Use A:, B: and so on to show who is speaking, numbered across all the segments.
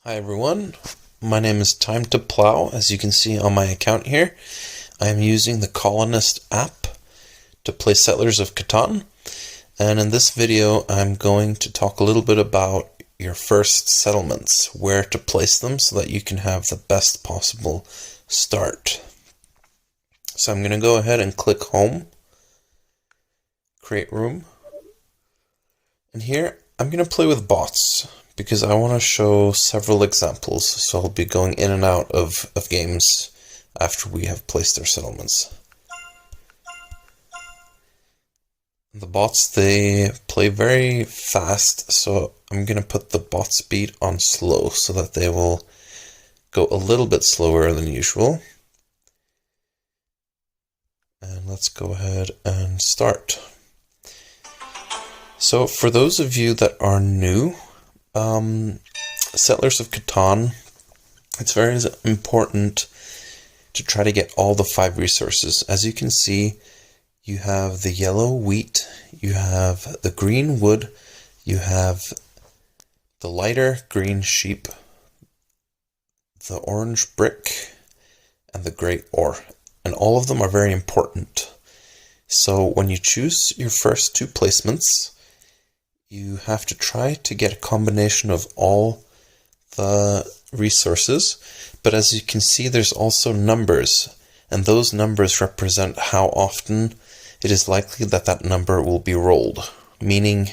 A: Hi everyone, my name is Time to Plow. As you can see on my account here, I am using the Colonist app to play Settlers of Catan, and in this video I'm going to talk a little bit about your first settlements, where to place them so that you can have the best possible start. So I'm going to go ahead and click Home, Create Room, and here I'm going to play with bots, because I want to show several examples, so I'll be going in and out of games after we have placed our settlements. The bots, they play very fast, so I'm going to put the bot speed on slow so that they will go a little bit slower than usual. And let's go ahead and start. So for those of you that are new, Settlers of Catan, it's very important to try to get all the 5 resources. As you can see, you have the yellow wheat, you have the green wood, you have the lighter green sheep, the orange brick, and the gray ore. And all of them are very important. So when you choose your first 2 placements, you have to try to get a combination of all the resources, but as you can see, there's also numbers, and those numbers represent how often it is likely that that number will be rolled, meaning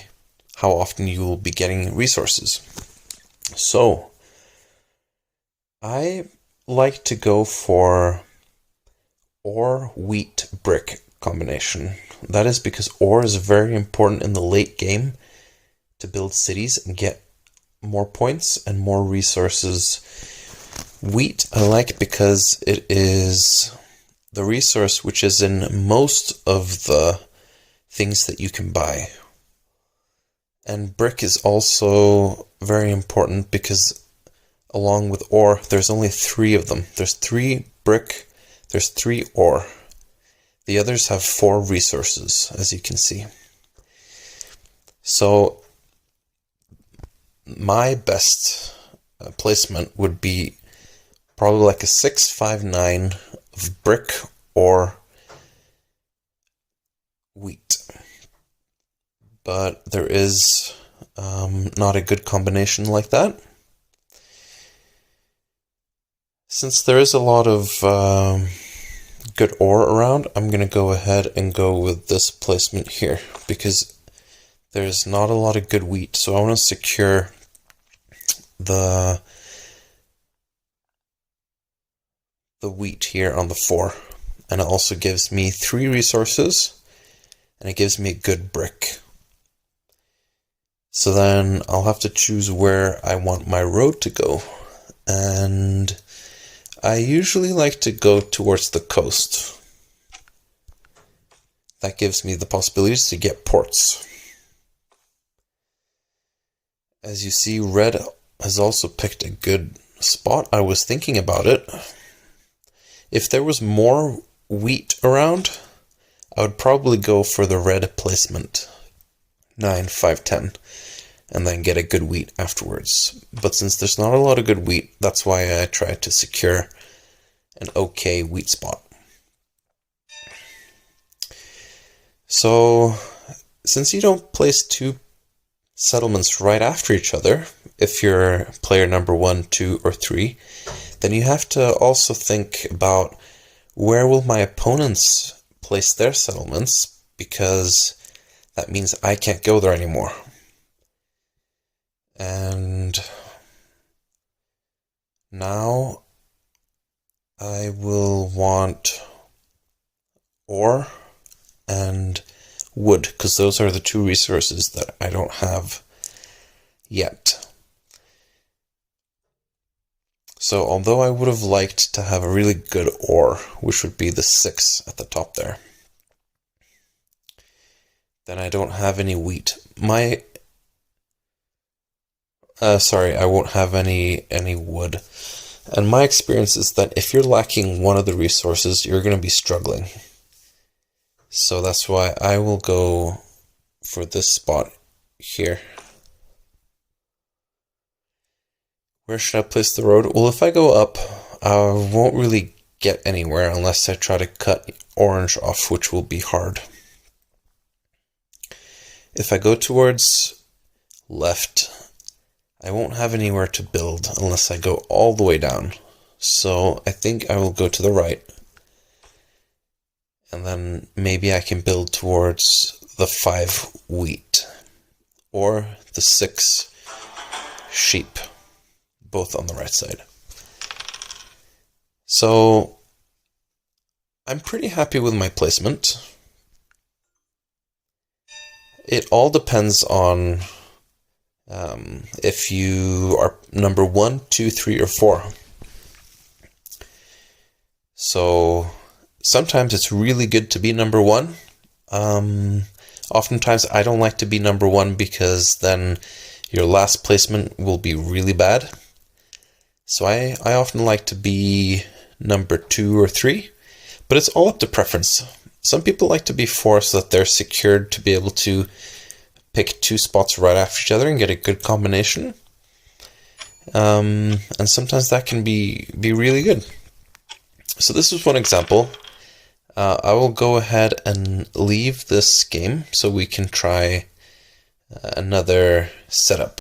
A: how often you will be getting resources. So I like to go for ore, wheat, brick combination. That is because ore is very important in the late game to build cities and get more points and more resources. Wheat I like because it is the resource which is in most of the things that you can buy. And brick is also very important because along with ore, there's only 3 of them. There's 3 brick, there's 3 ore. The others have 4 resources, as you can see. So my best placement would be probably like a 659 of brick or wheat. But there is not a good combination like that. Since there is a lot of good ore around, I'm going to go ahead and go with this placement here, because there's not a lot of good wheat, so I want to secure the wheat here on the 4, and it also gives me 3 resources, and it gives me a good brick. So then I'll have to choose where I want my road to go, and I usually like to go towards the coast. That gives me the possibilities to get ports. As you see, red has also picked a good spot. I was thinking about it. If there was more wheat around, I would probably go for the red placement, 9, 5, 10, and then get a good wheat afterwards. But since there's not a lot of good wheat, that's why I try to secure an okay wheat spot. So, since you don't place 2 settlements right after each other, if you're player number 1, 2, or 3, then you have to also think about where will my opponents place their settlements, because that means I can't go there anymore. And now I will want ore and wood, because those are the 2 resources that I don't have yet. So although I would have liked to have a really good ore, which would be the 6 at the top there, then I don't have any wheat. I won't have any wood. And my experience is that if you're lacking one of the resources, you're going to be struggling. So that's why I will go for this spot here, Where should I place the road? Well, if I go up, I won't really get anywhere unless I try to cut orange off, which will be hard. If I go towards left, I won't have anywhere to build unless I go all the way down. So I think I will go to the right. And then maybe I can build towards the 5 wheat or the 6 sheep, both on the right side. So I'm pretty happy with my placement. It all depends on if you are number 1, 2, 3, or 4. So sometimes it's really good to be number 1. Oftentimes I don't like to be number 1 because then your last placement will be really bad. So I often like to be number 2 or 3, but it's all up to preference. Some people like to be 4 so that they're secured to be able to pick 2 spots right after each other and get a good combination. And sometimes that can be really good. So this is one example. I will go ahead and leave this game so we can try another setup.